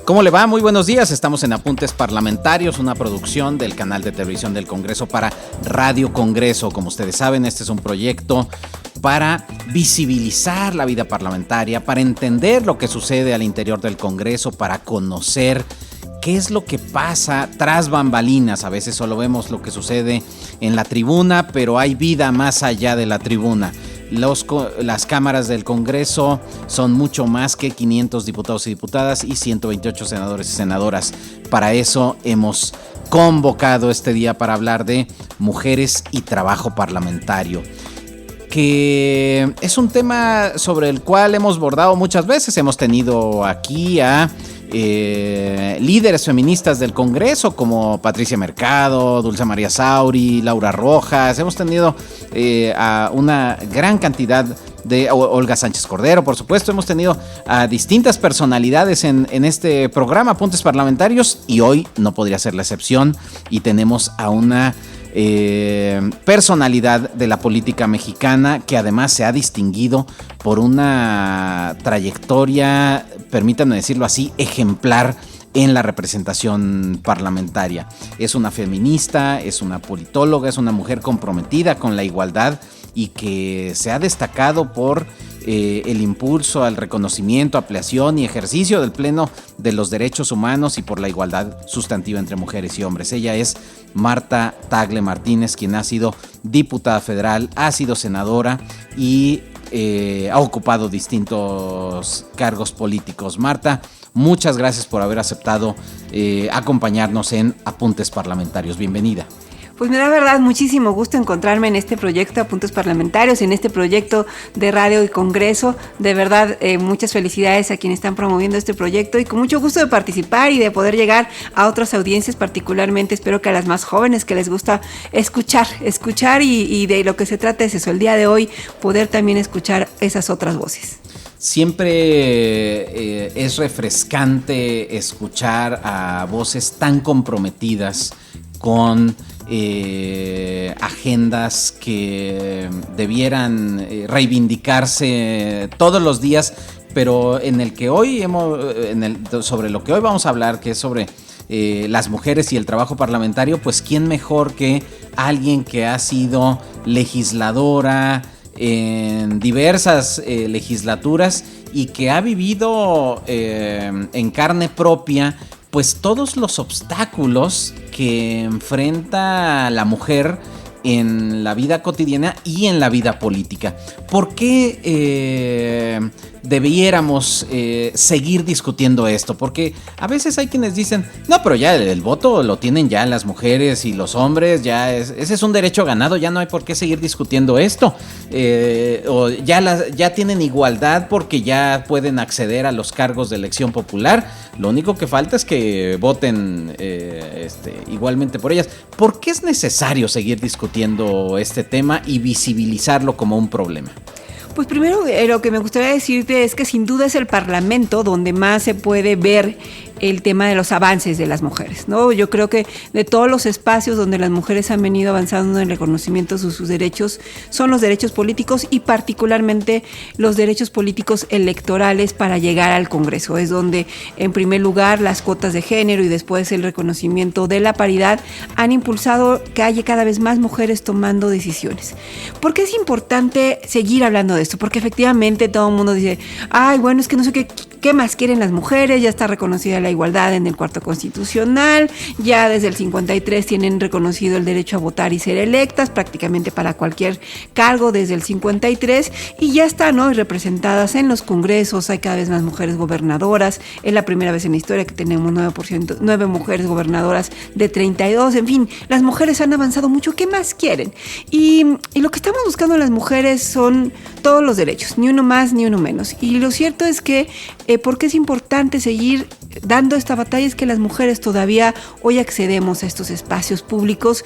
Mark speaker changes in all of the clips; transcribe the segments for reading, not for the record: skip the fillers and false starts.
Speaker 1: ¿Cómo le va? Muy buenos días. Estamos en Apuntes Parlamentarios, una producción del canal de televisión del Congreso para Radio Congreso. Como ustedes saben, este es un proyecto para visibilizar la vida parlamentaria, para entender lo que sucede al interior del Congreso, para conocer qué es lo que pasa tras bambalinas. A veces solo vemos lo que sucede en la tribuna, pero hay vida más allá de la tribuna. Las cámaras del Congreso son mucho más que 500 diputados y diputadas y 128 senadores y senadoras. Para eso hemos convocado este día para hablar de mujeres y trabajo parlamentario, que es un tema sobre el cual hemos bordado muchas veces. Hemos tenido aquí a líderes feministas del Congreso como Patricia Mercado, Dulce María Sauri, Laura Rojas. Hemos tenido a una gran cantidad de Olga Sánchez Cordero, por supuesto. Hemos tenido a distintas personalidades en este programa Apuntes Parlamentarios, y hoy no podría ser la excepción, y tenemos a una personalidad de la política mexicana que además se ha distinguido por una trayectoria, permítanme decirlo así, ejemplar en la representación parlamentaria. Es una feminista, es una politóloga, es una mujer comprometida con la igualdad y que se ha destacado por el impulso al reconocimiento, ampliación y ejercicio del pleno de los derechos humanos y por la igualdad sustantiva entre mujeres y hombres. Ella es Marta Tagle Martínez, quien ha sido diputada federal, ha sido senadora y ha ocupado distintos cargos políticos. Marta, muchas gracias por haber aceptado acompañarnos en Apuntes Parlamentarios. Bienvenida.
Speaker 2: Pues me da verdad muchísimo gusto encontrarme en este proyecto Apuntes Parlamentarios, en este proyecto de Radio y Congreso. De verdad, muchas felicidades a quienes están promoviendo este proyecto y con mucho gusto de participar y de poder llegar a otras audiencias, particularmente espero que a las más jóvenes que les gusta escuchar y de lo que se trata es eso, el día de hoy poder también escuchar esas otras voces.
Speaker 1: Siempre es refrescante escuchar a voces tan comprometidas con agendas que debieran reivindicarse todos los días, pero en el que hoy sobre lo que hoy vamos a hablar, que es sobre las mujeres y el trabajo parlamentario, pues quién mejor que alguien que ha sido legisladora en diversas legislaturas y que ha vivido en carne propia pues todos los obstáculos que enfrenta la mujer en la vida cotidiana y en la vida política. ¿Por qué debiéramos seguir discutiendo esto? Porque a veces hay quienes dicen, no, pero ya el voto lo tienen ya las mujeres y los hombres, ese es un derecho ganado, ya no hay por qué seguir discutiendo esto. O ya tienen igualdad porque ya pueden acceder a los cargos de elección popular. Lo único que falta es que voten igualmente por ellas. ¿Por qué es necesario seguir discutiendo este tema y visibilizarlo como un problema?
Speaker 2: Pues primero lo que me gustaría decirte es que sin duda es el Parlamento donde más se puede ver el tema de los avances de las mujeres, ¿no? Yo creo que de todos los espacios donde las mujeres han venido avanzando en el reconocimiento de sus derechos, son los derechos políticos y particularmente los derechos políticos electorales para llegar al Congreso. Es donde, en primer lugar, las cuotas de género y después el reconocimiento de la paridad han impulsado que haya cada vez más mujeres tomando decisiones. ¿Por qué es importante seguir hablando de esto? Porque efectivamente todo el mundo dice, ay, bueno, es que no sé qué más quieren las mujeres, ya está reconocida la igualdad en el cuarto constitucional, ya desde el 53 tienen reconocido el derecho a votar y ser electas prácticamente para cualquier cargo desde el 53 y ya están hoy representadas en los congresos, hay cada vez más mujeres gobernadoras, es la primera vez en la historia que tenemos 9 mujeres gobernadoras de 32, en fin, las mujeres han avanzado mucho, ¿qué más quieren? Y lo que estamos buscando las mujeres son todos los derechos, ni uno más ni uno menos, y lo cierto es que porque es importante seguir dando esta batalla es que las mujeres todavía hoy accedemos a estos espacios públicos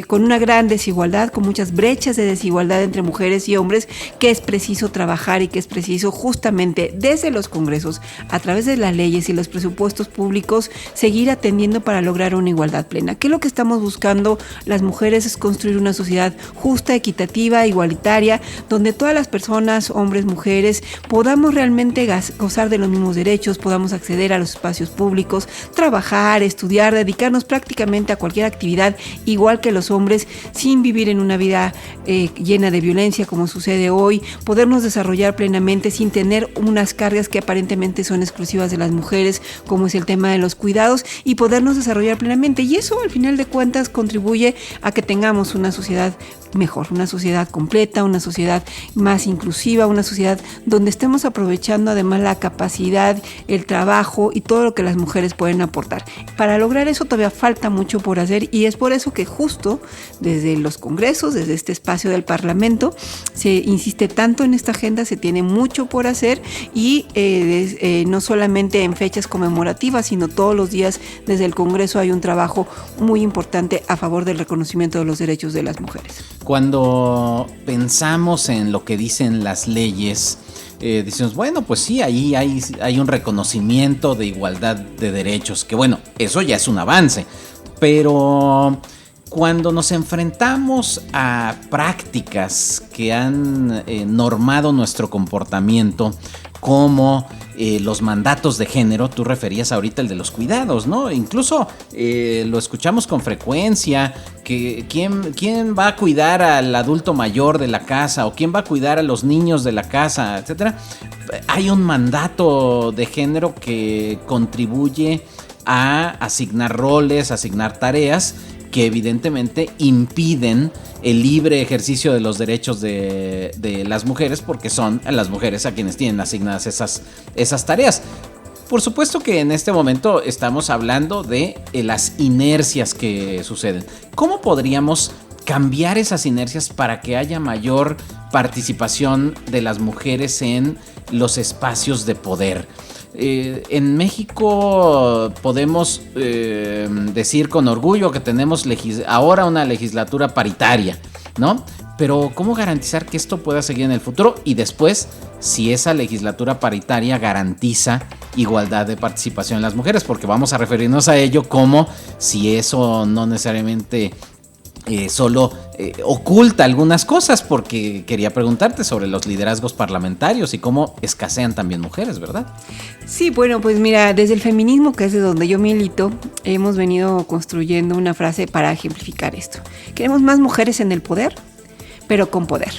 Speaker 2: con una gran desigualdad, con muchas brechas de desigualdad entre mujeres y hombres, que es preciso trabajar y que es preciso justamente desde los congresos, a través de las leyes y los presupuestos públicos, seguir atendiendo para lograr una igualdad plena. ¿Qué es lo que estamos buscando las mujeres? Es construir una sociedad justa, equitativa, igualitaria, donde todas las personas, hombres, mujeres, podamos realmente gozar de los mismos derechos, podamos acceder a los espacios públicos, trabajar, estudiar, dedicarnos prácticamente a cualquier actividad, igual que los hombres, sin vivir en una vida llena de violencia como sucede hoy, podernos desarrollar plenamente sin tener unas cargas que aparentemente son exclusivas de las mujeres, como es el tema de los cuidados, y podernos desarrollar plenamente. Y eso, al final de cuentas, contribuye a que tengamos una sociedad mejor, una sociedad completa, una sociedad más inclusiva, una sociedad donde estemos aprovechando además la capacidad, el trabajo y todo lo que las mujeres pueden aportar. Para lograr eso todavía falta mucho por hacer, y es por eso que justo desde los congresos, desde este espacio del Parlamento, se insiste tanto en esta agenda, se tiene mucho por hacer, y no solamente en fechas conmemorativas, sino todos los días desde el Congreso hay un trabajo muy importante a favor del reconocimiento de los derechos de las mujeres.
Speaker 1: Cuando pensamos en lo que dicen las leyes, decimos, bueno, pues sí, ahí hay un reconocimiento de igualdad de derechos, que bueno, eso ya es un avance, pero cuando nos enfrentamos a prácticas que han normado nuestro comportamiento, como los mandatos de género, tú referías ahorita el de los cuidados, ¿no? Incluso lo escuchamos con frecuencia, que ¿quién va a cuidar al adulto mayor de la casa? ¿O quién va a cuidar a los niños de la casa? Etcétera. Hay un mandato de género que contribuye a asignar roles, asignar tareas que evidentemente impiden el libre ejercicio de los derechos de las mujeres, porque son las mujeres a quienes tienen asignadas esas tareas. Por supuesto que en este momento estamos hablando de las inercias que suceden. ¿Cómo podríamos cambiar esas inercias para que haya mayor participación de las mujeres en los espacios de poder? En México podemos decir con orgullo que tenemos ahora una legislatura paritaria, ¿no? Pero ¿cómo garantizar que esto pueda seguir en el futuro? Y después, si esa legislatura paritaria garantiza igualdad de participación en las mujeres, porque vamos a referirnos a ello como si eso no necesariamente solo oculta algunas cosas, porque quería preguntarte sobre los liderazgos parlamentarios y cómo escasean también mujeres, ¿verdad?
Speaker 2: Sí, bueno, pues mira, desde el feminismo, que es de donde yo milito, hemos venido construyendo una frase para ejemplificar esto. Queremos más mujeres en el poder, pero con poder.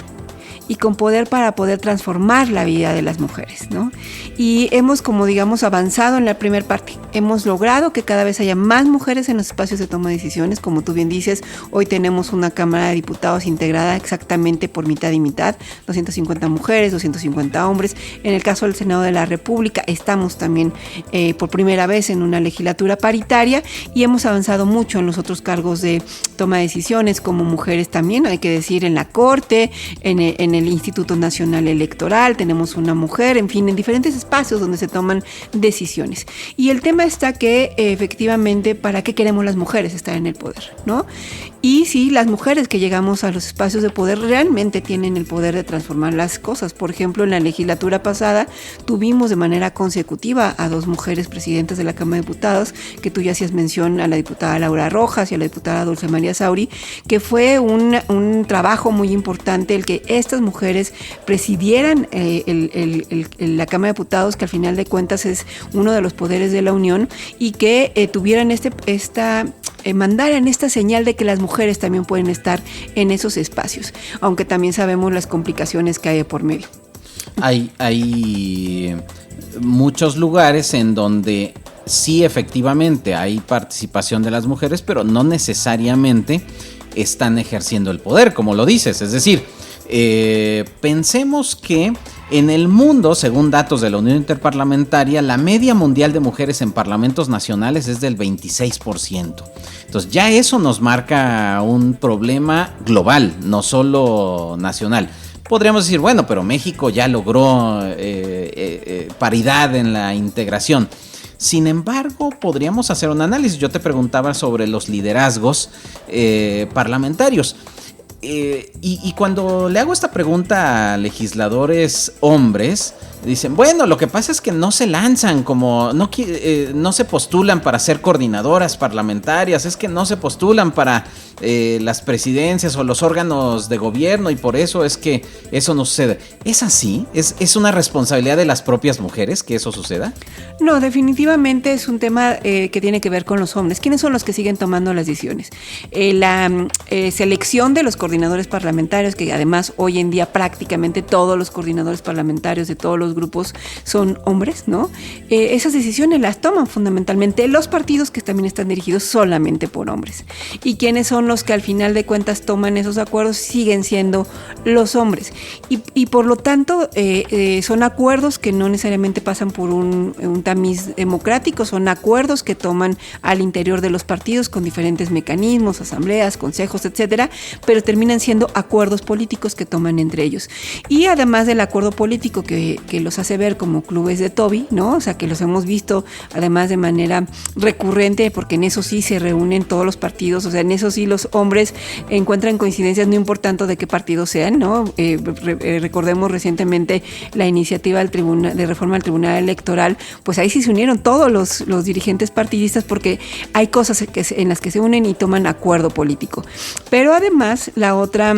Speaker 2: Y con poder para poder transformar la vida de las mujeres, ¿no? Y hemos, como digamos, avanzado en la primera parte. Hemos logrado que cada vez haya más mujeres en los espacios de toma de decisiones. Como tú bien dices, hoy tenemos una Cámara de Diputados integrada exactamente por mitad y mitad, 250 mujeres, 250 hombres. En el caso del Senado de la República, estamos también por primera vez en una legislatura paritaria, y hemos avanzado mucho en los otros cargos de toma de decisiones, como mujeres también, hay que decir, en la Corte, en el Instituto Nacional Electoral, tenemos una mujer, en fin, en diferentes espacios donde se toman decisiones. Y el tema está que efectivamente, ¿para qué queremos las mujeres estar en el poder, no? Y sí, las mujeres que llegamos a los espacios de poder realmente tienen el poder de transformar las cosas. Por ejemplo, en la legislatura pasada tuvimos de manera consecutiva a 2 mujeres presidentas de la Cámara de Diputados, que tú ya hacías mención, a la diputada Laura Rojas y a la diputada Dulce María Sauri, que fue un trabajo muy importante el que estas mujeres presidieran la Cámara de Diputados, que al final de cuentas es uno de los poderes de la Unión, y que tuvieran mandaran esta señal de que las mujeres también pueden estar en esos espacios, aunque también sabemos las complicaciones que hay de por medio.
Speaker 1: Hay muchos lugares en donde sí, efectivamente hay participación de las mujeres, pero no necesariamente están ejerciendo el poder, como lo dices. Es decir, pensemos que en el mundo, según datos de la Unión Interparlamentaria, la media mundial de mujeres en parlamentos nacionales es del 26%. Entonces ya eso nos marca un problema global, no solo nacional. Podríamos decir, bueno, pero México ya logró paridad en la integración. Sin embargo, podríamos hacer un análisis. Yo te preguntaba sobre los liderazgos parlamentarios. Y cuando le hago esta pregunta a legisladores hombres, dicen, bueno, lo que pasa es que no se lanzan como, no se postulan para ser coordinadoras parlamentarias, es que no se postulan para las presidencias o los órganos de gobierno y por eso es que eso no sucede. ¿Es así? ¿Es una responsabilidad de las propias mujeres que eso suceda?
Speaker 2: No, definitivamente es un tema que tiene que ver con los hombres. ¿Quiénes son los que siguen tomando las decisiones? La selección de los coordinadores parlamentarios, que además hoy en día prácticamente todos los coordinadores parlamentarios de todos los grupos son hombres, ¿no? Esas decisiones las toman fundamentalmente los partidos que también están dirigidos solamente por hombres. Y quienes son los que al final de cuentas toman esos acuerdos siguen siendo los hombres. Y por lo tanto son acuerdos que no necesariamente pasan por un tamiz democrático, son acuerdos que toman al interior de los partidos con diferentes mecanismos, asambleas, consejos, etcétera, pero terminan siendo acuerdos políticos que toman entre ellos. Y además del acuerdo político que los hace ver como clubes de Toby, ¿no? O sea, que los hemos visto además de manera recurrente, porque en eso sí se reúnen todos los partidos, o sea, en eso sí los hombres encuentran coincidencias, no importando de qué partido sean, ¿no? Recordemos recientemente la iniciativa de reforma al Tribunal Electoral, pues ahí sí se unieron todos los dirigentes partidistas porque hay cosas en las que se unen y toman acuerdo político. Pero además la otra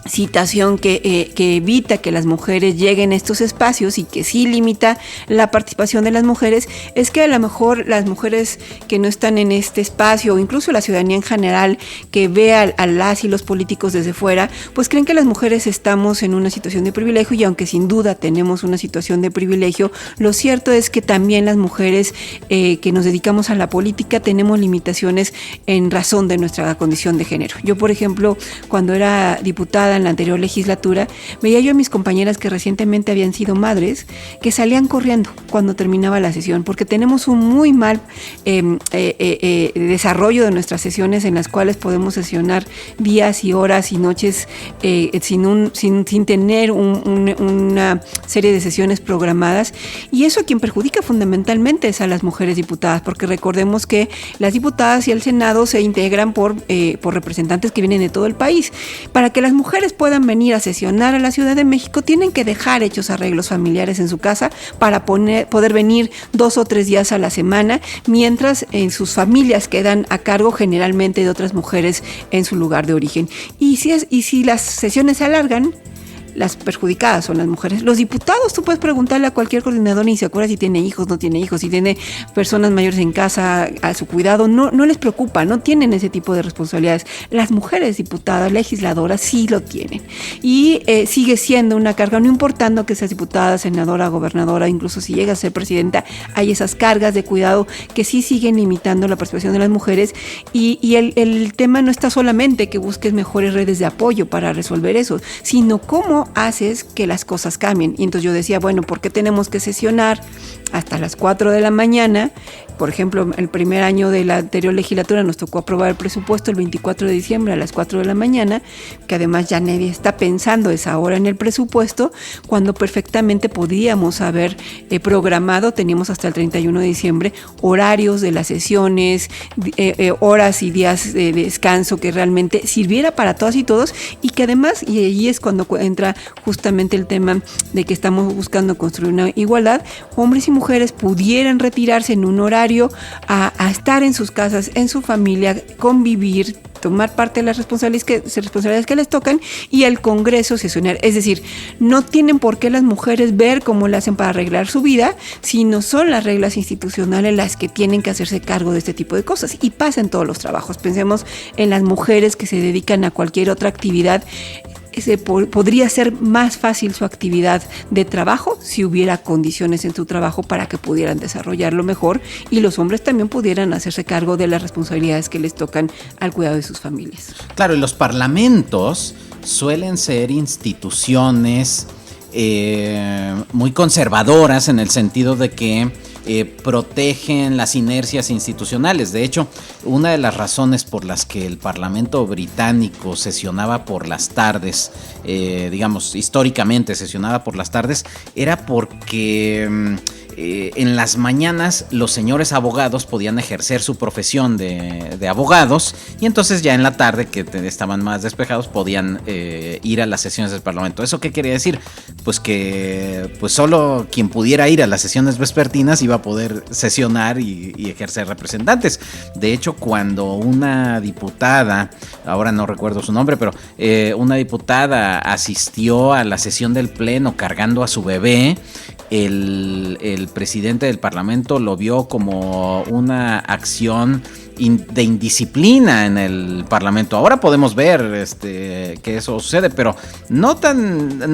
Speaker 2: citación que evita que las mujeres lleguen a estos espacios y que sí limita la participación de las mujeres es que a lo mejor las mujeres que no están en este espacio o incluso la ciudadanía en general que ve a las y los políticos desde fuera, pues creen que las mujeres estamos en una situación de privilegio y aunque sin duda tenemos una situación de privilegio, lo cierto es que también las mujeres que nos dedicamos a la política tenemos limitaciones en razón de nuestra condición de género. Yo, por ejemplo, cuando era diputada en la anterior legislatura, veía yo a mis compañeras que recientemente habían sido madres que salían corriendo cuando terminaba la sesión, porque tenemos un muy mal desarrollo de nuestras sesiones en las cuales podemos sesionar días y horas y noches sin tener una serie de sesiones programadas, y eso a quien perjudica fundamentalmente es a las mujeres diputadas, porque recordemos que las diputadas y el Senado se integran por representantes que vienen de todo el país. Para que las mujeres puedan venir a sesionar a la Ciudad de México, tienen que dejar hechos arreglos familiares en su casa para poder venir 2 o 3 días a la semana, mientras en sus familias quedan a cargo generalmente de otras mujeres en su lugar de origen. Y si las sesiones se alargan, las perjudicadas son las mujeres. Los diputados, tú puedes preguntarle a cualquier coordinador y se acuerda si tiene hijos, no tiene hijos, si tiene personas mayores en casa a su cuidado, no les preocupa, no tienen ese tipo de responsabilidades. Las mujeres diputadas, legisladoras, sí lo tienen. Y sigue siendo una carga, no importando que seas diputada, senadora, gobernadora, incluso si llegas a ser presidenta, hay esas cargas de cuidado que sí siguen limitando la participación de las mujeres y el tema no está solamente que busques mejores redes de apoyo para resolver eso, sino cómo haces que las cosas cambien. Y entonces yo decía, bueno, ¿por qué tenemos que sesionar hasta las 4 de la mañana? Por ejemplo, el primer año de la anterior legislatura nos tocó aprobar el presupuesto el 24 de diciembre a las 4 de la mañana, que además ya nadie está pensando esa hora en el presupuesto, cuando perfectamente podíamos haber programado, teníamos hasta el 31 de diciembre, horarios de las sesiones, horas y días de descanso que realmente sirviera para todas y todos, y que además, y ahí es cuando entra justamente el tema de que estamos buscando construir una igualdad, hombres y mujeres pudieran retirarse en un horario a estar en sus casas, en su familia, convivir, tomar parte de las responsabilidades que les tocan y el Congreso sesionar. Es decir, no tienen por qué las mujeres ver cómo le hacen para arreglar su vida, sino son las reglas institucionales las que tienen que hacerse cargo de este tipo de cosas. Y pasa en todos los trabajos. Pensemos en las mujeres que se dedican a cualquier otra actividad. Podría ser más fácil su actividad de trabajo si hubiera condiciones en su trabajo para que pudieran desarrollarlo mejor y los hombres también pudieran hacerse cargo de las responsabilidades que les tocan al cuidado de sus familias.
Speaker 1: Claro, y los parlamentos suelen ser instituciones muy conservadoras en el sentido de que protegen las inercias institucionales. De hecho, una de las razones por las que el Parlamento británico sesionaba por las tardes, históricamente sesionaba por las tardes, era porque en las mañanas los señores abogados podían ejercer su profesión de abogados, y entonces ya en la tarde, que estaban más despejados, podían ir a las sesiones del Parlamento. ¿Eso qué quería decir? Pues que pues solo quien pudiera ir a las sesiones vespertinas iba a poder sesionar y ejercer representantes. De hecho, cuando una diputada, ahora no recuerdo su nombre, pero una diputada asistió a la sesión del Pleno cargando a su bebé, el presidente del Parlamento lo vio como una acción de indisciplina en el Parlamento. Ahora podemos ver que eso sucede, pero no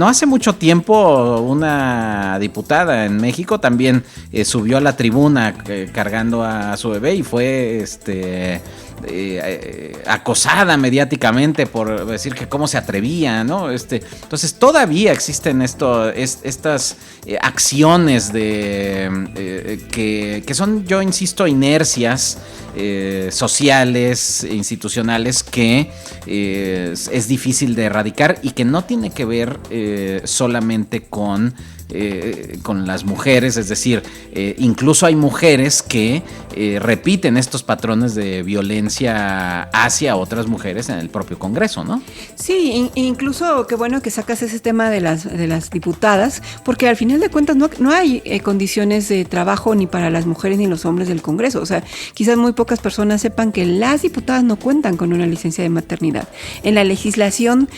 Speaker 1: hace mucho tiempo una diputada en México también subió a la tribuna cargando a su bebé y fue acosada mediáticamente por decir que cómo se atrevía, ¿no? Entonces todavía existen estas acciones que son, yo insisto, inercias sociales, institucionales, que es difícil de erradicar y que no tiene que ver solamente con las mujeres, es decir, incluso hay mujeres que repiten estos patrones de violencia hacia otras mujeres en el propio Congreso, ¿no?
Speaker 2: Sí, incluso qué bueno que sacas ese tema de las diputadas, porque al final de cuentas no hay condiciones de trabajo ni para las mujeres ni los hombres del Congreso. O sea, quizás muy pocas personas sepan que las diputadas no cuentan con una licencia de maternidad. En la legislación,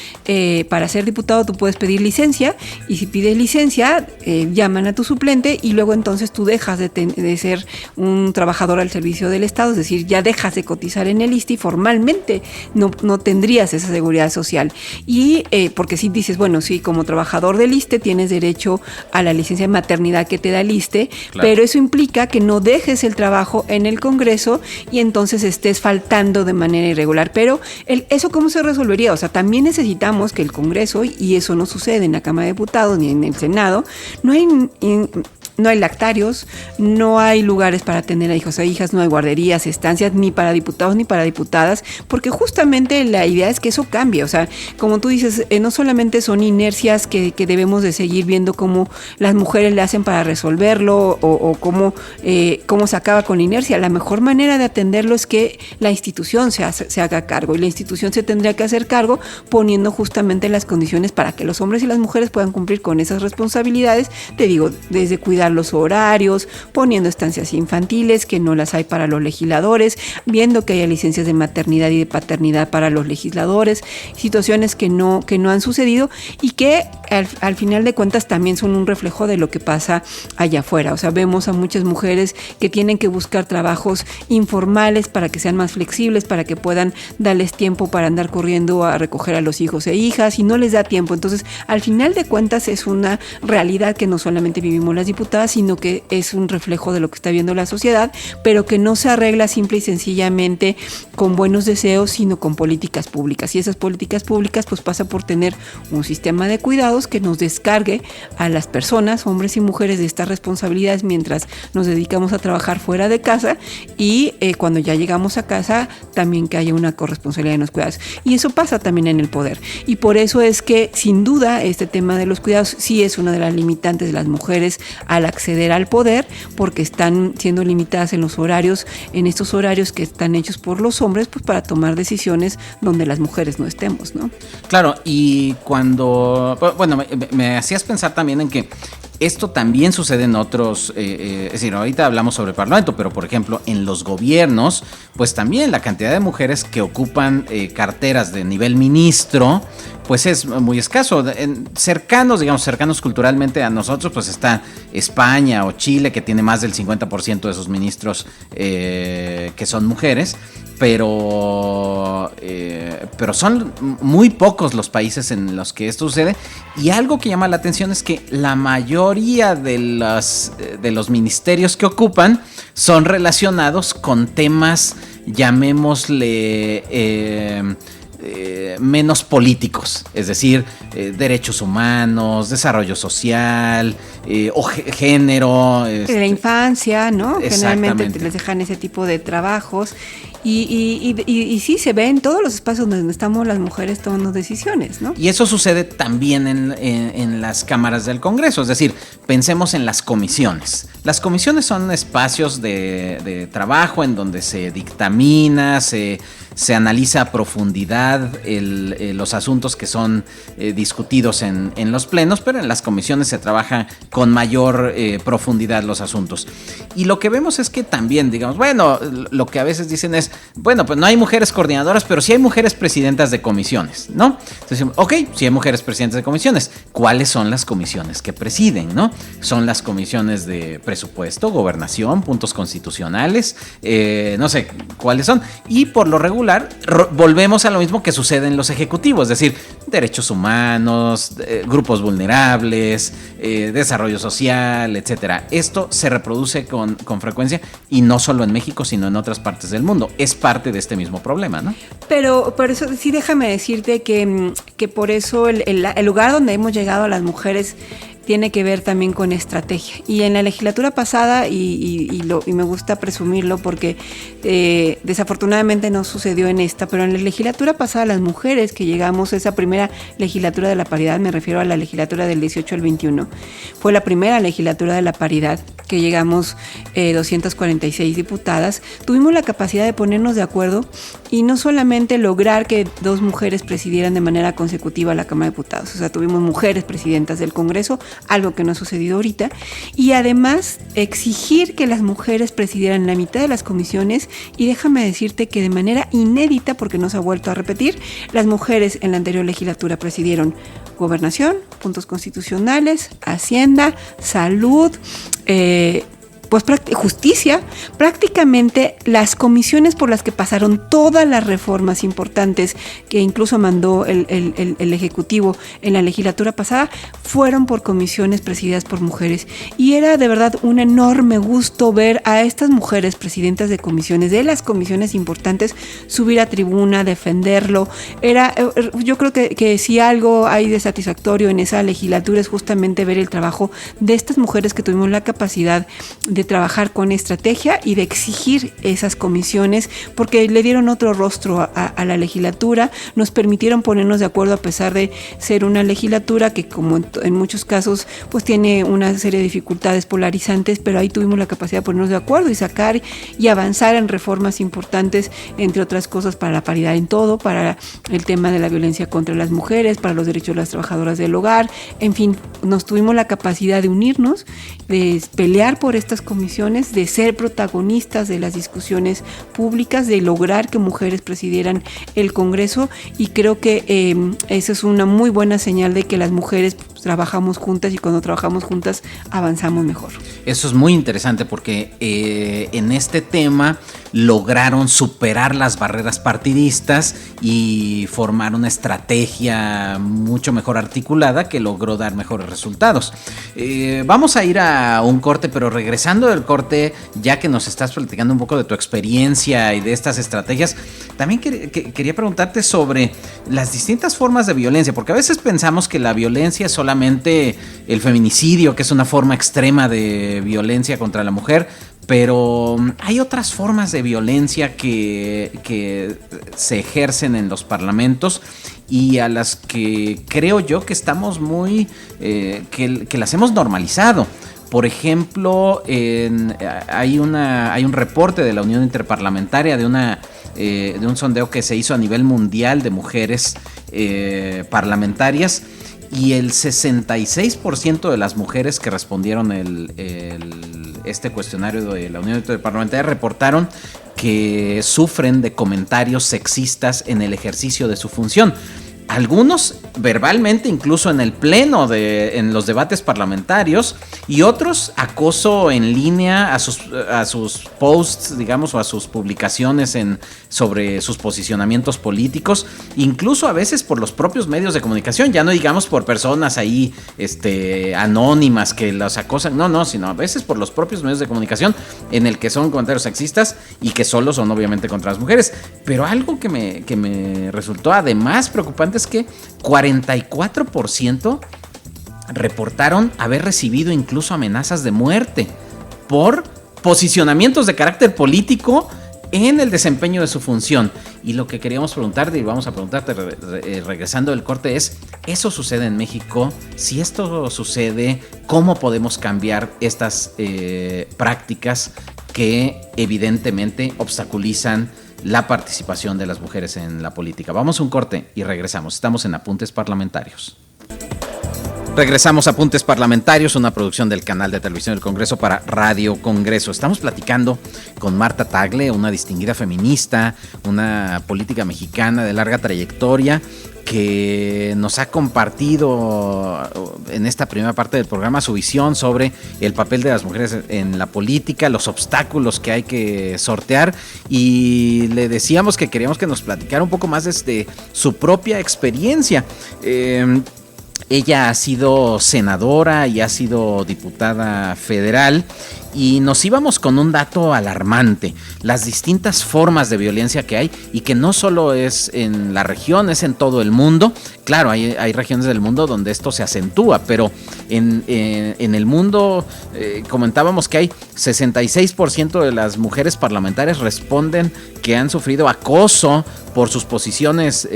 Speaker 2: para ser diputado tú puedes pedir licencia, y si pides licencia, llaman a tu suplente y luego entonces tú dejas de ser un trabajador al servicio del Estado, es decir, ya dejas de cotizar en el ISSSTE y formalmente no tendrías esa seguridad social. Y porque si dices, bueno, sí, como trabajador del ISSSTE tienes derecho a la licencia de maternidad que te da el ISSSTE, claro, pero eso implica que no dejes el trabajo en el Congreso y entonces estés faltando de manera irregular. Pero ¿eso cómo se resolvería? O sea, también necesitamos que el Congreso, y eso no sucede en la Cámara de Diputados ni en el Senado, no hay lactarios, no hay lugares para tener a hijos e hijas, no hay guarderías, estancias, ni para diputados ni para diputadas, porque justamente la idea es que eso cambie. O sea, como tú dices, no solamente son inercias que debemos de seguir viendo cómo las mujeres le hacen para resolverlo o cómo se acaba con la inercia. La mejor manera de atenderlo es que la institución se haga cargo, y la institución se tendría que hacer cargo poniendo justamente las condiciones para que los hombres y las mujeres puedan cumplir con esas responsabilidades. Te digo, desde cuidar los horarios, poniendo estancias infantiles que no las hay para los legisladores, viendo que haya licencias de maternidad y de paternidad para los legisladores, situaciones que no han sucedido y que al final de cuentas también son un reflejo de lo que pasa allá afuera. O sea, vemos a muchas mujeres que tienen que buscar trabajos informales para que sean más flexibles, para que puedan darles tiempo para andar corriendo a recoger a los hijos e hijas, y no les da tiempo. Entonces, al final de cuentas es una realidad que no solamente vivimos las diputadas, sino que es un reflejo de lo que está viendo la sociedad, pero que no se arregla simple y sencillamente con buenos deseos, sino con políticas públicas. Y esas políticas públicas pues pasa por tener un sistema de cuidados que nos descargue a las personas, hombres y mujeres, de estas responsabilidades mientras nos dedicamos a trabajar fuera de casa, y cuando ya llegamos a casa también que haya una corresponsabilidad en los cuidados. Y eso pasa también en el poder. Y por eso es que sin duda este tema de los cuidados sí es una de las limitantes de las mujeres al acceder al poder, porque están siendo limitadas en los horarios, en estos horarios que están hechos por los hombres, pues para tomar decisiones donde las mujeres no estemos, ¿no?
Speaker 1: Claro, y cuando, bueno, me hacías pensar también en que esto también sucede en otros, es decir, ahorita hablamos sobre el Parlamento, pero por ejemplo en los gobiernos, pues también la cantidad de mujeres que ocupan carteras de nivel ministro, pues es muy escaso. Cercanos culturalmente a nosotros, pues está España o Chile, que tiene más del 50% de sus ministros que son mujeres, pero son muy pocos los países en los que esto sucede. Y algo que llama la atención es que la mayoría de los ministerios que ocupan son relacionados con temas, llamémosle, menos políticos, es decir, derechos humanos, desarrollo social, o género.
Speaker 2: La infancia, ¿no? Generalmente
Speaker 1: Exactamente.
Speaker 2: les dejan ese tipo de trabajos. Y sí, se ve en todos los espacios donde estamos las mujeres tomando decisiones, ¿no?
Speaker 1: Y eso sucede también en las cámaras del Congreso, es decir, pensemos en las comisiones. Las comisiones son espacios de trabajo en donde se dictamina, se analiza a profundidad los asuntos que son discutidos en los plenos, pero en las comisiones se trabaja con mayor profundidad los asuntos. Y lo que vemos es que también, digamos, bueno, lo que a veces dicen es, bueno, pues no hay mujeres coordinadoras, pero sí hay mujeres presidentas de comisiones, ¿no? Entonces, ok, sí hay mujeres presidentas de comisiones. ¿Cuáles son las comisiones que presiden, no? Son las comisiones de presupuesto, gobernación, puntos constitucionales, no sé cuáles son. Y por lo regular, volvemos a lo mismo que sucede en los ejecutivos, es decir, derechos humanos, grupos vulnerables, desarrollo social, etcétera. Esto se reproduce con frecuencia y no solo en México, sino en otras partes del mundo. Es parte de este mismo problema, ¿no?
Speaker 2: Pero por eso sí déjame decirte que por eso el lugar donde hemos llegado a las mujeres tiene que ver también con estrategia. Y en la legislatura pasada, y me gusta presumirlo porque desafortunadamente no sucedió en esta, pero en la legislatura pasada las mujeres que llegamos a esa primera legislatura de la paridad, me refiero a la legislatura del 18 al 21, fue la primera legislatura de la paridad que llegamos 246 diputadas, tuvimos la capacidad de ponernos de acuerdo y no solamente lograr que 2 mujeres presidieran de manera consecutiva la Cámara de Diputados, o sea, tuvimos mujeres presidentas del Congreso, algo que no ha sucedido ahorita, y además exigir que las mujeres presidieran la mitad de las comisiones, y déjame decirte que de manera inédita, porque no se ha vuelto a repetir, las mujeres en la anterior legislatura presidieron Gobernación, puntos constitucionales, Hacienda, Salud, pues justicia, prácticamente las comisiones por las que pasaron todas las reformas importantes que incluso mandó el Ejecutivo en la legislatura pasada, fueron por comisiones presididas por mujeres. Y era de verdad un enorme gusto ver a estas mujeres presidentas de comisiones, de las comisiones importantes, subir a tribuna, defenderlo. Yo creo que si algo hay de satisfactorio en esa legislatura es justamente ver el trabajo de estas mujeres que tuvimos la capacidad de trabajar con estrategia y de exigir esas comisiones, porque le dieron otro rostro a la legislatura, nos permitieron ponernos de acuerdo a pesar de ser una legislatura que, como en muchos casos, pues tiene una serie de dificultades polarizantes, pero ahí tuvimos la capacidad de ponernos de acuerdo y sacar y avanzar en reformas importantes, entre otras cosas, para la paridad en todo, para el tema de la violencia contra las mujeres, para los derechos de las trabajadoras del hogar, en fin, nos tuvimos la capacidad de unirnos, de pelear por estas comisiones, de ser protagonistas de las discusiones públicas, de lograr que mujeres presidieran el Congreso, y creo que esa es una muy buena señal de que las mujeres trabajamos juntas, y cuando trabajamos juntas avanzamos mejor.
Speaker 1: Eso es muy interesante porque en este tema lograron superar las barreras partidistas y formar una estrategia mucho mejor articulada que logró dar mejores resultados. Vamos a ir a un corte, pero regresando del corte, ya que nos estás platicando un poco de tu experiencia y de estas estrategias, también quería preguntarte sobre las distintas formas de violencia, porque a veces pensamos que la violencia es solamente el feminicidio, que es una forma extrema de violencia contra la mujer, pero hay otras formas de violencia que se ejercen en los parlamentos y a las que creo yo que estamos muy, que las hemos normalizado. Por ejemplo, hay un reporte de la Unión Interparlamentaria de un sondeo que se hizo a nivel mundial de mujeres parlamentarias, y el 66% de las mujeres que respondieron este cuestionario de la Unión Interparlamentaria reportaron que sufren de comentarios sexistas en el ejercicio de su función. Algunos verbalmente, incluso en el pleno, en los debates parlamentarios, y otros acoso en línea a sus posts, digamos, o a sus publicaciones sobre sus posicionamientos políticos, incluso a veces por los propios medios de comunicación, ya no digamos por personas ahí anónimas que los acosan, no, sino a veces por los propios medios de comunicación, en el que son comentarios sexistas y que solo son obviamente contra las mujeres. Pero algo que me resultó además preocupante es que 44% reportaron haber recibido incluso amenazas de muerte por posicionamientos de carácter político en el desempeño de su función. Y lo que queríamos preguntarte, y vamos a preguntarte regresando del corte, es: ¿eso sucede en México? Si esto sucede, ¿cómo podemos cambiar estas prácticas que evidentemente obstaculizan la participación de las mujeres en la política? Vamos a un corte y regresamos. Estamos en Apuntes Parlamentarios. Regresamos a Apuntes Parlamentarios, una producción del canal de televisión del Congreso para Radio Congreso. Estamos platicando con Marta Tagle, una distinguida feminista, una política mexicana de larga trayectoria, que nos ha compartido en esta primera parte del programa su visión sobre el papel de las mujeres en la política, los obstáculos que hay que sortear, y le decíamos que queríamos que nos platicara un poco más desde su propia experiencia. Ella ha sido senadora y ha sido diputada federal, y nos íbamos con un dato alarmante: las distintas formas de violencia que hay, y que no solo es en la región, es en todo el mundo. Claro, hay regiones del mundo donde esto se acentúa, pero en el mundo comentábamos que hay 66% de las mujeres parlamentarias responden que han sufrido acoso por sus posiciones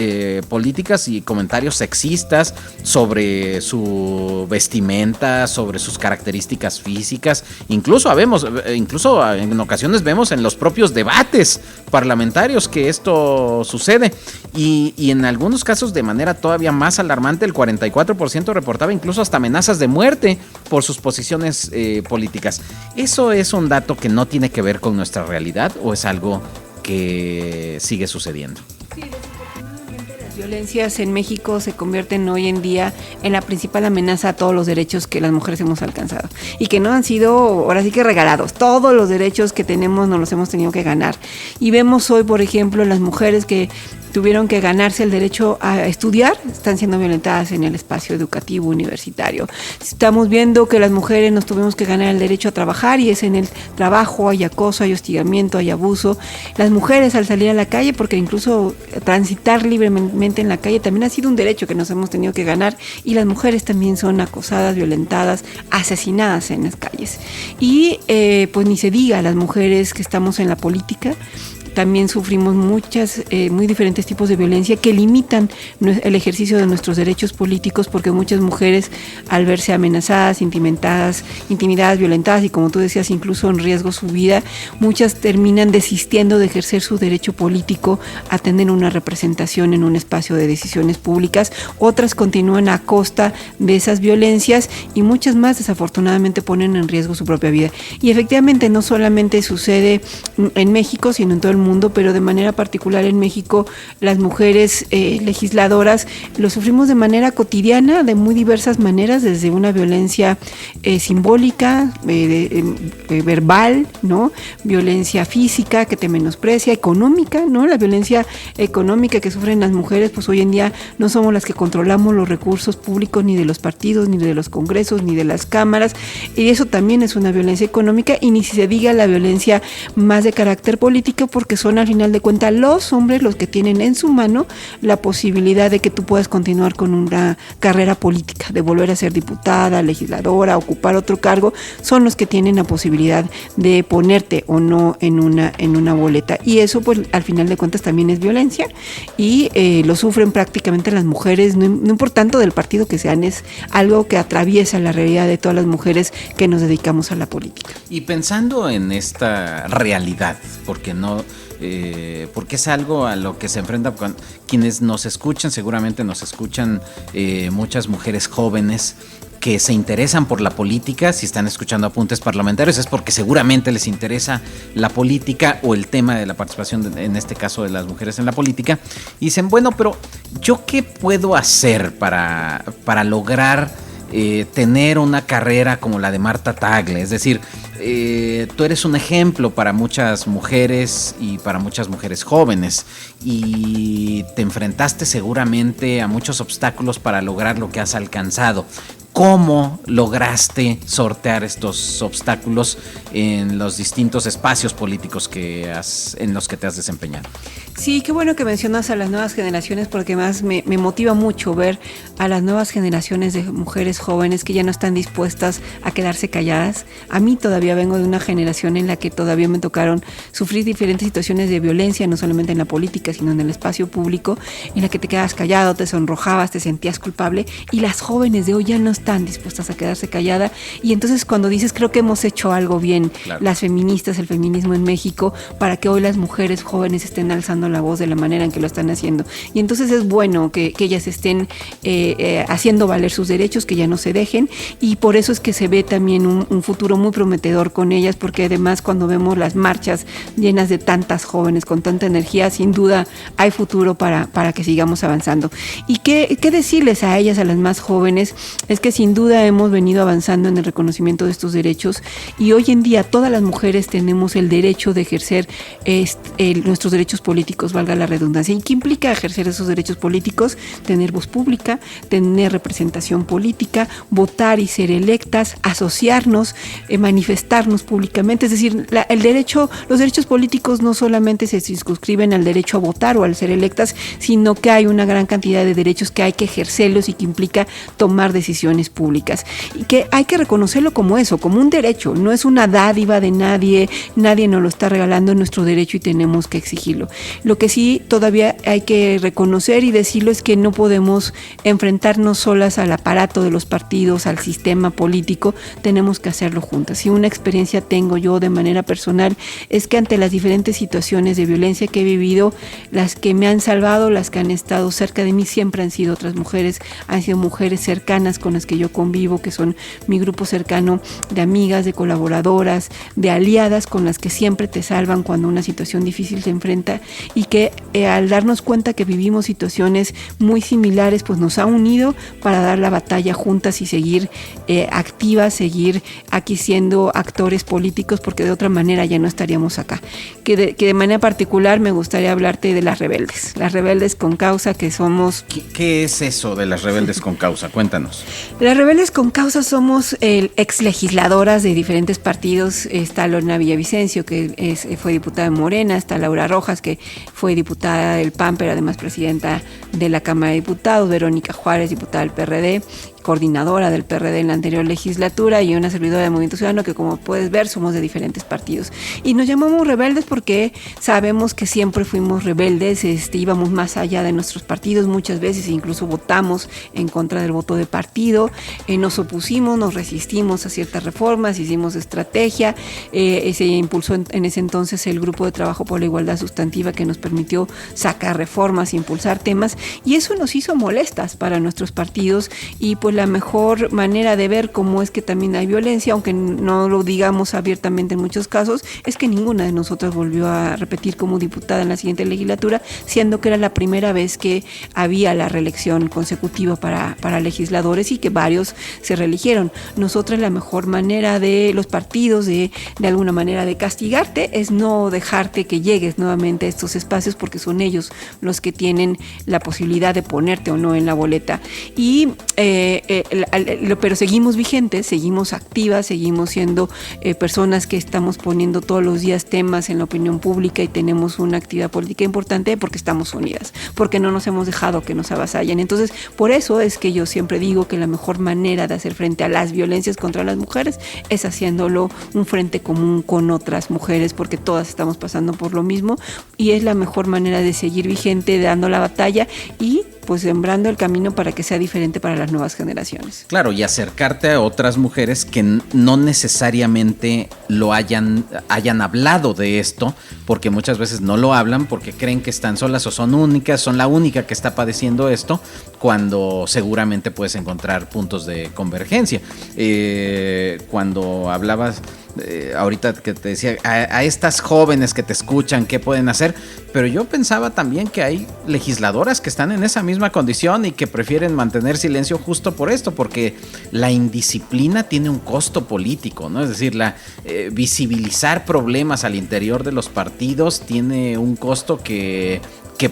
Speaker 1: políticas y comentarios sexistas sobre su vestimenta, sobre sus características físicas. Incluso en ocasiones vemos en los propios debates parlamentarios que esto sucede, y en algunos casos de manera todavía más alarmante, el 44% reportaba incluso hasta amenazas de muerte por sus posiciones políticas. ¿Eso es un dato que no tiene que ver con nuestra realidad, o es algo que sigue sucediendo?
Speaker 2: Sí, desafortunadamente las violencias en México se convierten hoy en día en la principal amenaza a todos los derechos que las mujeres hemos alcanzado, y que no han sido ahora sí que regalados. Todos los derechos que tenemos nos los hemos tenido que ganar, y vemos hoy, por ejemplo, las mujeres que tuvieron que ganarse el derecho a estudiar, están siendo violentadas en el espacio educativo universitario. Estamos viendo que las mujeres nos tuvimos que ganar el derecho a trabajar, y es en el trabajo hay acoso, hay hostigamiento, hay abuso. Las mujeres al salir a la calle, porque incluso transitar libremente en la calle también ha sido un derecho que nos hemos tenido que ganar, y las mujeres también son acosadas, violentadas, asesinadas en las calles. Y pues ni se diga, las mujeres que estamos en la política también sufrimos muy diferentes tipos de violencia que limitan el ejercicio de nuestros derechos políticos, porque muchas mujeres, al verse amenazadas, intimidadas, violentadas, y como tú decías, incluso en riesgo su vida, muchas terminan desistiendo de ejercer su derecho político a tener una representación en un espacio de decisiones públicas. Otras continúan a costa de esas violencias, y muchas más desafortunadamente ponen en riesgo su propia vida. Y efectivamente no solamente sucede en México, sino en todo el mundo, pero de manera particular en México, las mujeres legisladoras lo sufrimos de manera cotidiana, de muy diversas maneras, desde una violencia simbólica, verbal, ¿no? Violencia física que te menosprecia, económica, ¿no? La violencia económica que sufren las mujeres, pues hoy en día no somos las que controlamos los recursos públicos, ni de los partidos, ni de los congresos, ni de las cámaras, y eso también es una violencia económica, y ni se diga la violencia más de carácter político, porque son al final de cuentas los hombres los que tienen en su mano la posibilidad de que tú puedas continuar con una carrera política, de volver a ser diputada, legisladora, ocupar otro cargo. Son los que tienen la posibilidad de ponerte o no en una boleta, y eso pues al final de cuentas también es violencia, y lo sufren prácticamente las mujeres, no importando del partido que sean, es algo que atraviesa la realidad de todas las mujeres que nos dedicamos a la política.
Speaker 1: Y pensando en esta realidad, porque es algo a lo que se enfrentan quienes nos escuchan. Seguramente nos escuchan muchas mujeres jóvenes que se interesan por la política. Si están escuchando Apuntes Parlamentarios es porque seguramente les interesa la política o el tema de la participación, en este caso de las mujeres en la política, y dicen, bueno, pero ¿yo qué puedo hacer para lograr tener una carrera como la de Marta Tagle? Es decir, tú eres un ejemplo para muchas mujeres y para muchas mujeres jóvenes, y te enfrentaste seguramente a muchos obstáculos para lograr lo que has alcanzado. ¿Cómo lograste sortear estos obstáculos en los distintos espacios políticos en los que te has desempeñado?
Speaker 2: Sí, qué bueno que mencionas a las nuevas generaciones, porque más me motiva mucho ver a las nuevas generaciones de mujeres jóvenes que ya no están dispuestas a quedarse calladas. A mí todavía vengo de una generación en la que todavía me tocaron sufrir diferentes situaciones de violencia, no solamente en la política, sino en el espacio público, en la que te quedas callado, te sonrojabas, te sentías culpable, y las jóvenes de hoy ya no están dispuestas a quedarse calladas. Y entonces cuando dices, creo que hemos hecho algo bien, claro, las feministas, el feminismo en México, para que hoy las mujeres jóvenes estén alzando la voz de la manera en que lo están haciendo. Y entonces es bueno que ellas estén haciendo valer sus derechos, que ya no se dejen, y por eso es que se ve también un futuro muy prometedor con ellas, porque además cuando vemos las marchas llenas de tantas jóvenes con tanta energía, sin duda hay futuro para que sigamos avanzando. Y qué decirles a ellas, a las más jóvenes, es que sin duda hemos venido avanzando en el reconocimiento de estos derechos, y hoy en día todas las mujeres tenemos el derecho de ejercer nuestros derechos políticos, valga la redundancia. ¿Y qué implica ejercer esos derechos políticos? Tener voz pública, tener representación política, votar y ser electas, asociarnos, manifestarnos públicamente. Es decir, los derechos políticos no solamente se circunscriben al derecho a votar o al ser electas, sino que hay una gran cantidad de derechos que hay que ejercerlos y que implica tomar decisiones públicas. Y que hay que reconocerlo como eso, como un derecho. No es una dádiva de nadie nos lo está regalando, en nuestro derecho, y tenemos que exigirlo. Lo que sí todavía hay que reconocer y decirlo es que no podemos enfrentarnos solas al aparato de los partidos, al sistema político, tenemos que hacerlo juntas. Y una experiencia tengo yo de manera personal es que ante las diferentes situaciones de violencia que he vivido, las que me han salvado, las que han estado cerca de mí, siempre han sido otras mujeres, han sido mujeres cercanas con las que yo convivo, que son mi grupo cercano de amigas, de colaboradoras, de aliadas, con las que siempre te salvan cuando una situación difícil se enfrenta, y que al darnos cuenta que vivimos situaciones muy similares, pues nos ha unido para dar la batalla juntas y seguir activas, seguir aquí siendo actores políticos, porque de otra manera ya no estaríamos acá. Que de manera particular me gustaría hablarte de las rebeldes con causa, que somos...
Speaker 1: ¿Qué es eso de las rebeldes con causa? Cuéntanos.
Speaker 2: Las rebeldes con causa somos ex legisladoras de diferentes partidos. Está Lorena Villavicencio, que fue diputada de Morena, está Laura Rojas, que fue diputada del PAN, pero además presidenta de la Cámara de Diputados, Verónica Juárez, diputada del PRD, coordinadora del PRD en la anterior legislatura, y una servidora del Movimiento Ciudadano, que como puedes ver somos de diferentes partidos. Y nos llamamos rebeldes porque sabemos que siempre fuimos rebeldes, íbamos más allá de nuestros partidos muchas veces, incluso votamos en contra del voto de partido, nos opusimos, nos resistimos a ciertas reformas, hicimos estrategia, se impulsó en ese entonces el Grupo de Trabajo por la Igualdad Sustantiva, que nos permitió sacar reformas, impulsar temas, y eso nos hizo molestas para nuestros partidos. Y pues la mejor manera de ver cómo es que también hay violencia, aunque no lo digamos abiertamente en muchos casos, es que ninguna de nosotras volvió a repetir como diputada en la siguiente legislatura, siendo que era la primera vez que había la reelección consecutiva para legisladores, y que varios se reeligieron. Nosotras, la mejor manera de los partidos de alguna manera de castigarte es no dejarte que llegues nuevamente a estos espacios, porque son ellos los que tienen la posibilidad de ponerte o no en la boleta. Y pero seguimos vigentes, seguimos activas, seguimos siendo personas que estamos poniendo todos los días temas en la opinión pública, y tenemos una actividad política importante porque estamos unidas, porque no nos hemos dejado que nos avasallen. Entonces, por eso es que yo siempre digo que la mejor manera de hacer frente a las violencias contra las mujeres es haciéndolo un frente común con otras mujeres, porque todas estamos pasando por lo mismo, y es la mejor manera de seguir vigente, dando la batalla y pues sembrando el camino para que sea diferente para las nuevas generaciones.
Speaker 1: Claro, y acercarte a otras mujeres que no necesariamente lo hayan hablado de esto, porque muchas veces no lo hablan porque creen que están solas o son únicas, son la única que está padeciendo esto, cuando seguramente puedes encontrar puntos de convergencia. Cuando hablabas ahorita que te decía a estas jóvenes que te escuchan, ¿qué pueden hacer? Pero yo pensaba también que hay legisladoras que están en esa misma condición y que prefieren mantener silencio justo por esto, porque la indisciplina tiene un costo político, ¿no? Es decir, visibilizar problemas al interior de los partidos tiene un costo que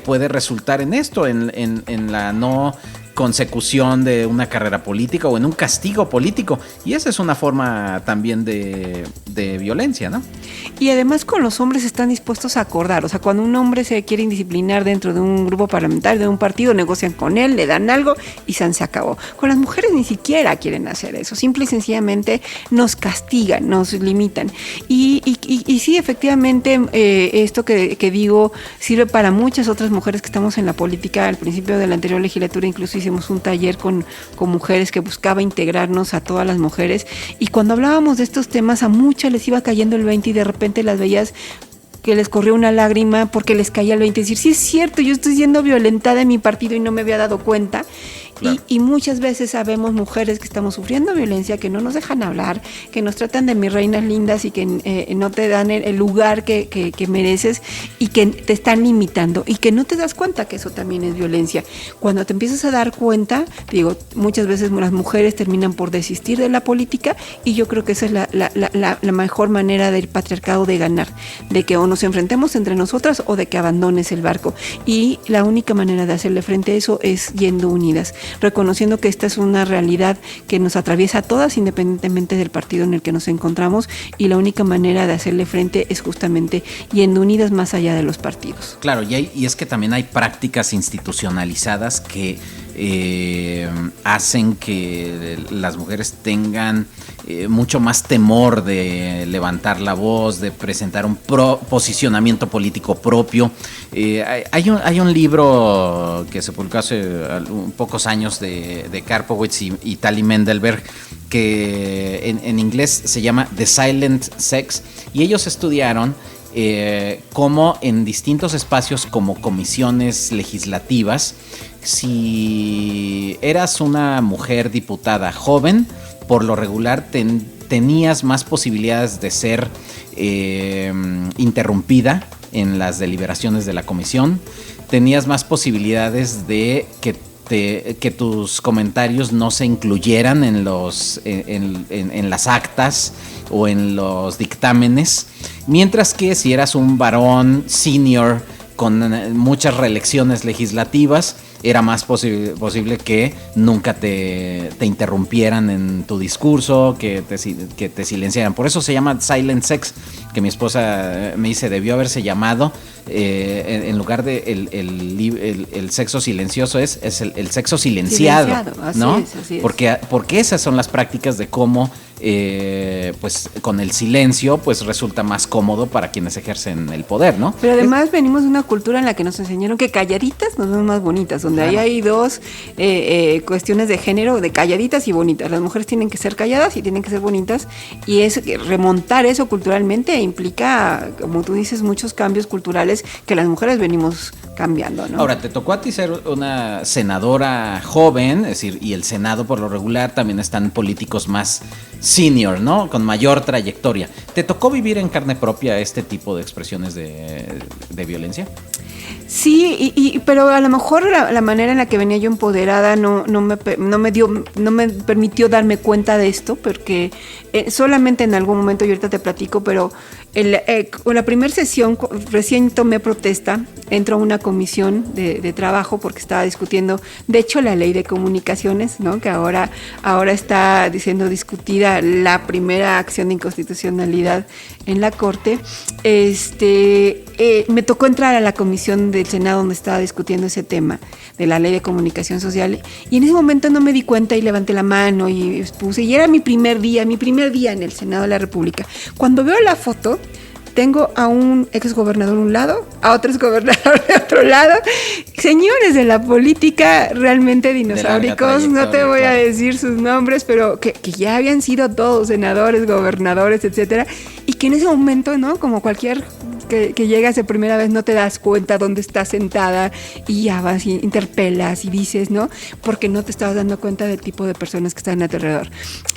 Speaker 1: puede resultar en esto, en la no consecución de una carrera política o en un castigo político. Y esa es una forma también de violencia, ¿no?
Speaker 2: Y además con los hombres están dispuestos a acordar. O sea, cuando un hombre se quiere indisciplinar dentro de un grupo parlamentario, de un partido, negocian con él, le dan algo y se acabó. Con las mujeres ni siquiera quieren hacer eso. Simple y sencillamente nos castigan, nos limitan. Y sí, efectivamente, esto que digo sirve para muchas otras mujeres que estamos en la política. Al principio de la anterior legislatura incluso hicimos un taller con mujeres que buscaba integrarnos a todas las mujeres. Y cuando hablábamos de estos temas, a muchas les iba cayendo el 20 y de repente las veías que les corrió una lágrima porque les caía el 20 y decir, sí es cierto, yo estoy siendo violentada en mi partido y no me había dado cuenta. Claro. Y muchas veces sabemos mujeres que estamos sufriendo violencia, que no nos dejan hablar, que nos tratan de mis reinas lindas y que no te dan el lugar que mereces y que te están limitando y que no te das cuenta que eso también es violencia. Cuando te empiezas a dar cuenta, digo, muchas veces las mujeres terminan por desistir de la política y yo creo que esa es la mejor manera del patriarcado de ganar, de que o nos enfrentemos entre nosotras o de que abandones el barco. Y la única manera de hacerle frente a eso es yendo unidas, reconociendo que esta es una realidad que nos atraviesa a todas independientemente del partido en el que nos encontramos y la única manera de hacerle frente es justamente yendo unidas más allá de los partidos.
Speaker 1: Claro, y es que también hay prácticas institucionalizadas que hacen que las mujeres tengan mucho más temor de levantar la voz, de presentar un posicionamiento político propio. Hay un libro que se publicó hace pocos años de Karpowitz y Tali Mendelberg que en inglés se llama The Silent Sex, y ellos estudiaron cómo en distintos espacios como comisiones legislativas, si eras una mujer diputada joven, por lo regular tenías más posibilidades de ser interrumpida en las deliberaciones de la comisión, tenías más posibilidades de que tus comentarios no se incluyeran en las actas o en los dictámenes, mientras que si eras un varón senior con muchas reelecciones legislativas, era más posible que nunca te interrumpieran en tu discurso, que te silenciaran. Por eso se llama Silent Sex, que mi esposa me dice debió haberse llamado, en lugar de el sexo silencioso, es el sexo silenciado, ¿no? Así es. Porque esas son las prácticas de cómo pues con el silencio pues resulta más cómodo para quienes ejercen el poder, ¿no?
Speaker 2: Pero además venimos de una cultura en la que nos enseñaron que calladitas nos vemos más bonitas, donde ahí hay dos cuestiones de género, de calladitas y bonitas. Las mujeres tienen que ser calladas y tienen que ser bonitas, y remontar eso culturalmente implica, como tú dices, muchos cambios culturales que las mujeres venimos cambiando, ¿no?
Speaker 1: Ahora, te tocó a ti ser una senadora joven, es decir, y el Senado por lo regular también están políticos más senior, ¿no? Con mayor trayectoria. ¿Te tocó vivir en carne propia este tipo de expresiones de violencia?
Speaker 2: Sí, pero a lo mejor la manera en la que venía yo empoderada no me permitió darme cuenta de esto, porque solamente en algún momento, y ahorita te platico, pero la primera sesión, recién tomé protesta, entro a una comisión de trabajo porque estaba discutiendo, de hecho, la ley de comunicaciones, ¿no? Que ahora está siendo discutida la primera acción de inconstitucionalidad en la Corte. Me tocó entrar a la comisión del Senado donde estaba discutiendo ese tema de la ley de comunicación social, y en ese momento no me di cuenta y levanté la mano y puse, y era mi primer día en el Senado de la República. Cuando veo la foto, tengo a un exgobernador de un lado, a otro exgobernador de otro lado, señores de la política realmente dinosauricos, no te voy a decir sus nombres, pero que ya habían sido todos senadores, gobernadores, etcétera, y que en ese momento, ¿no? Como cualquier que llegas de primera vez, no te das cuenta dónde estás sentada y ya vas y interpelas y dices, ¿no? Porque no te estabas dando cuenta del tipo de personas que están a tu alrededor.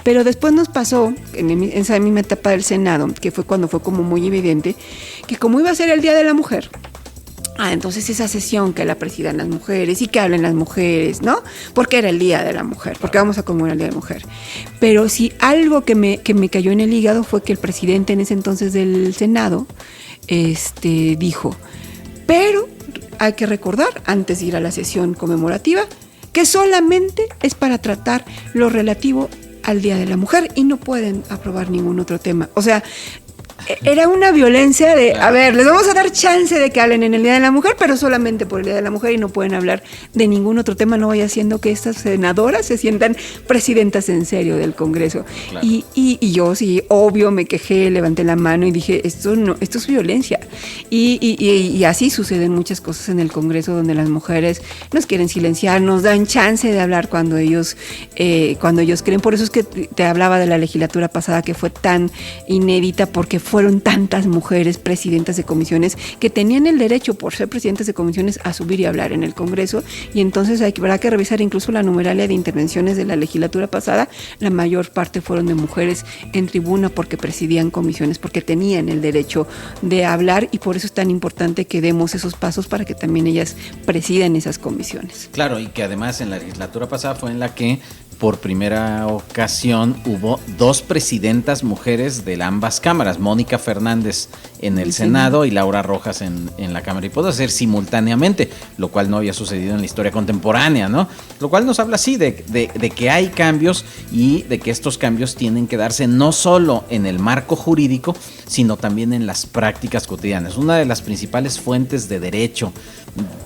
Speaker 2: Pero después nos pasó, en esa misma etapa del Senado, que fue cuando fue como muy evidente, que como iba a ser el Día de la Mujer, entonces esa sesión que la presidan las mujeres y que hablen las mujeres, ¿no? Porque era el Día de la Mujer, porque vamos a conmemorar el Día de la Mujer. Pero sí, algo que me cayó en el hígado fue que el presidente en ese entonces del Senado dijo, pero hay que recordar, antes de ir a la sesión conmemorativa, que solamente es para tratar lo relativo al Día de la Mujer y no pueden aprobar ningún otro tema. O sea, era una violencia de, a ver, les vamos a dar chance de que hablen en el Día de la Mujer, pero solamente por el Día de la Mujer y no pueden hablar de ningún otro tema. No vaya siendo que estas senadoras se sientan presidentas en serio del Congreso. Claro. Y yo sí, obvio, me quejé, levanté la mano y dije, esto es violencia. Y así suceden muchas cosas en el Congreso donde las mujeres nos quieren silenciar, nos dan chance de hablar cuando ellos creen. Por eso es que te hablaba de la legislatura pasada que fue tan inédita, porque fueron tantas mujeres presidentas de comisiones que tenían el derecho, por ser presidentas de comisiones, a subir y hablar en el Congreso. Y entonces habrá que revisar incluso la numeralia de intervenciones de la legislatura pasada. La mayor parte fueron de mujeres en tribuna porque presidían comisiones, porque tenían el derecho de hablar, y por eso es tan importante que demos esos pasos para que también ellas presidan esas comisiones.
Speaker 1: Claro, y que además en la legislatura pasada fue en la que por primera ocasión hubo 2 presidentas mujeres de ambas cámaras, Mónica Fernández en el Senado y Laura Rojas en la Cámara de Diputados, hacer simultáneamente, lo cual no había sucedido en la historia contemporánea, ¿no? Lo cual nos habla así de que hay cambios y de que estos cambios tienen que darse no solo en el marco jurídico, sino también en las prácticas cotidianas. Una de las principales fuentes de derecho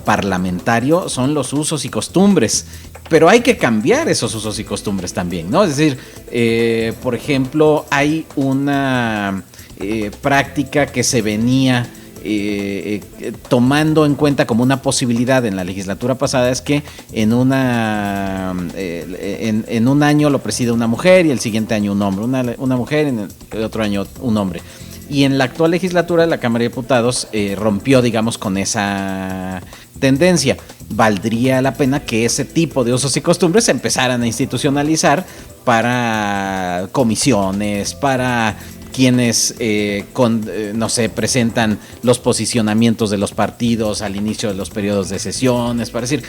Speaker 1: parlamentario son los usos y costumbres, pero hay que cambiar esos usos y costumbres también, ¿no? Es decir, por ejemplo, hay una práctica que se venía tomando en cuenta como una posibilidad en la legislatura pasada, es que en un año lo preside una mujer y el siguiente año un hombre, una mujer, en el otro año un hombre. Y en la actual legislatura la Cámara de Diputados rompió, digamos, con esa tendencia. Valdría la pena que ese tipo de usos y costumbres se empezaran a institucionalizar para comisiones, para quienes presentan los posicionamientos de los partidos al inicio de los periodos de sesiones, para decir,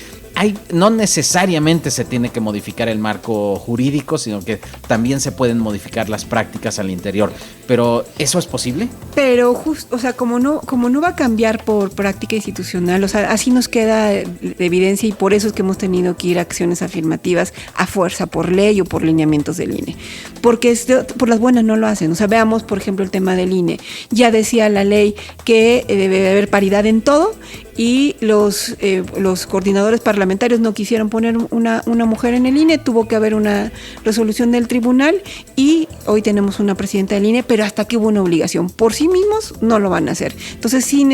Speaker 1: no necesariamente se tiene que modificar el marco jurídico, sino que también se pueden modificar las prácticas al interior. Pero ¿eso es posible?
Speaker 2: Pero justo, o sea, como no va a cambiar por práctica institucional, o sea, así nos queda de evidencia, y por eso es que hemos tenido que ir a acciones afirmativas a fuerza por ley o por lineamientos del INE. Porque por las buenas no lo hacen. O sea, veamos, por ejemplo, el tema del INE. Ya decía la ley que debe haber paridad en todo, y los coordinadores parlamentarios no quisieron poner una mujer en el INE, tuvo que haber una resolución del tribunal, y hoy tenemos una presidenta del INE, pero hasta que hubo una obligación. Por sí mismos no lo van a hacer. Entonces sí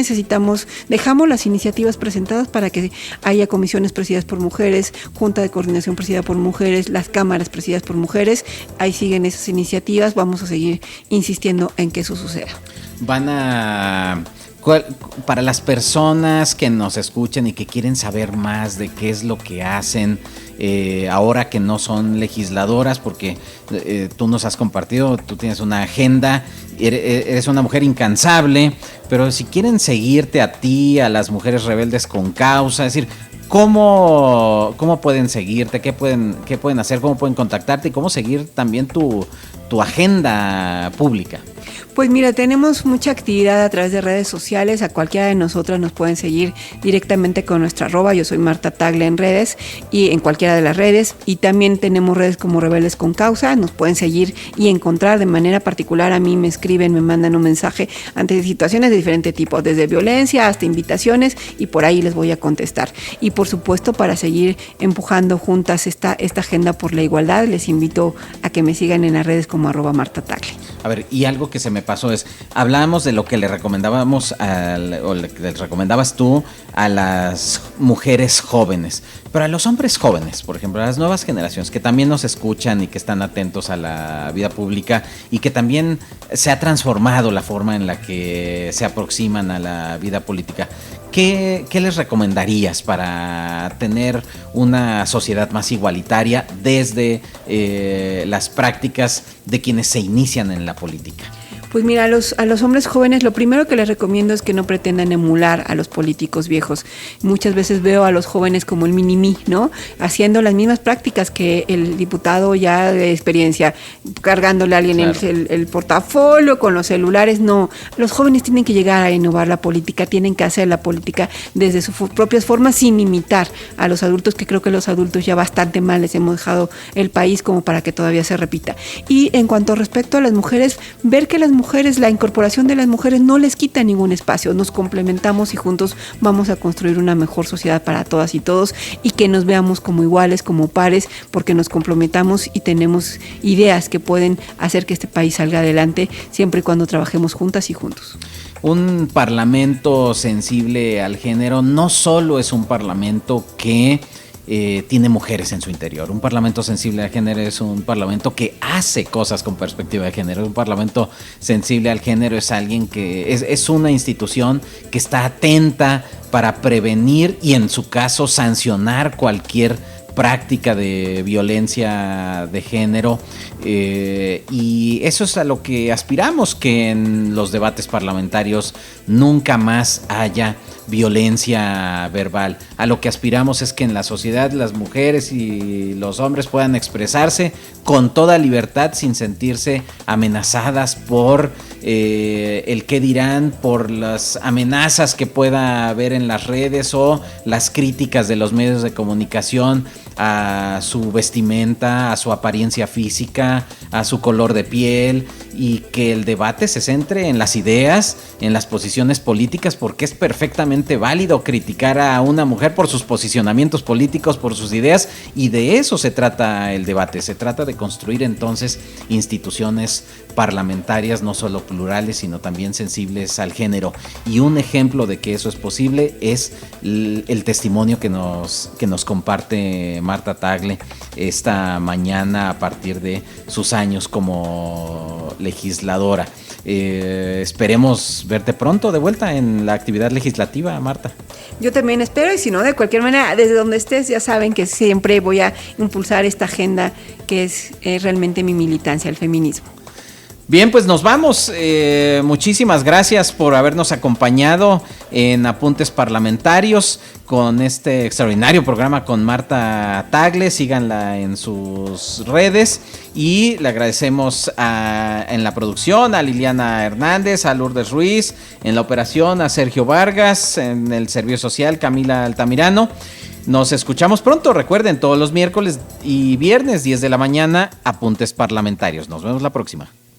Speaker 2: dejamos las iniciativas presentadas para que haya comisiones presididas por mujeres, junta de coordinación presidida por mujeres, las cámaras presididas por mujeres. Ahí siguen esas iniciativas, vamos a seguir insistiendo en que eso suceda.
Speaker 1: Para las personas que nos escuchan y que quieren saber más de qué es lo que hacen ahora que no son legisladoras, porque tú nos has compartido, tú tienes una agenda, eres una mujer incansable, pero si quieren seguirte a ti, a las mujeres rebeldes con causa, es decir, ¿cómo pueden seguirte? ¿Qué pueden hacer? ¿Cómo pueden contactarte? ¿Y cómo seguir también tu agenda pública?
Speaker 2: Pues mira, tenemos mucha actividad a través de redes sociales. A cualquiera de nosotras nos pueden seguir directamente con nuestra @. Yo soy Marta Tagle en redes y en cualquiera de las redes. Y también tenemos redes como Rebeldes con Causa. Nos pueden seguir y encontrar de manera particular. A mí me escriben, me mandan un mensaje ante situaciones de diferente tipo, desde violencia hasta invitaciones, y por ahí les voy a contestar. Y por supuesto, para seguir empujando juntas esta agenda por la igualdad, les invito a que me sigan en las redes como @Marta Tagle.
Speaker 1: A ver, y algo que se me pasó es, hablábamos de lo que le recomendábamos o le recomendabas tú a las mujeres jóvenes, pero a los hombres jóvenes, por ejemplo, a las nuevas generaciones que también nos escuchan y que están atentos a la vida pública y que también se ha transformado la forma en la que se aproximan a la vida política. ¿Qué les recomendarías para tener una sociedad más igualitaria desde las prácticas de quienes se inician en la política?
Speaker 2: Pues mira, a los hombres jóvenes lo primero que les recomiendo es que no pretendan emular a los políticos viejos. Muchas veces veo a los jóvenes como el mini-mí, ¿no? Haciendo las mismas prácticas que el diputado ya de experiencia, cargándole a alguien el portafolio con los celulares. No, los jóvenes tienen que llegar a innovar la política, tienen que hacer la política desde sus propias formas sin imitar a los adultos, que creo que los adultos ya bastante mal les hemos dejado el país como para que todavía se repita. Y en cuanto respecto a las mujeres, ver que las mujeres, la incorporación de las mujeres no les quita ningún espacio, nos complementamos y juntos vamos a construir una mejor sociedad para todas y todos, y que nos veamos como iguales, como pares, porque nos complementamos y tenemos ideas que pueden hacer que este país salga adelante siempre y cuando trabajemos juntas y juntos.
Speaker 1: Un parlamento sensible al género no solo es un parlamento que tiene mujeres en su interior. Un parlamento sensible al género es un parlamento que hace cosas con perspectiva de género. Un parlamento sensible al género es alguien que es una institución que está atenta para prevenir y, en su caso, sancionar cualquier práctica de violencia de género, y eso es a lo que aspiramos, que en los debates parlamentarios nunca más haya violencia verbal. A lo que aspiramos es que en la sociedad las mujeres y los hombres puedan expresarse con toda libertad sin sentirse amenazadas por el qué dirán, por las amenazas que pueda haber en las redes o las críticas de los medios de comunicación a su vestimenta, a su apariencia física, a su color de piel, y que el debate se centre en las ideas, en las posiciones políticas, porque es perfectamente válido criticar a una mujer por sus posicionamientos políticos, por sus ideas, y de eso se trata el debate. Se trata de construir entonces instituciones parlamentarias no solo plurales, sino también sensibles al género, y un ejemplo de que eso es posible es el testimonio que nos comparte Marta Tagle esta mañana a partir de sus años como legisladora. Esperemos verte pronto de vuelta en la actividad legislativa, Marta.
Speaker 2: Yo también espero, y si no, de cualquier manera, desde donde estés, ya saben que siempre voy a impulsar esta agenda que es realmente mi militancia, el feminismo.
Speaker 1: Bien, pues nos vamos. Muchísimas gracias por habernos acompañado en Apuntes Parlamentarios con este extraordinario programa con Marta Tagle. Síganla en sus redes, y le agradecemos en la producción a Liliana Hernández, a Lourdes Ruiz, en la operación a Sergio Vargas, en el servicio social Camila Altamirano. Nos escuchamos pronto. Recuerden, todos los miércoles y viernes 10 de la mañana, Apuntes Parlamentarios. Nos vemos la próxima.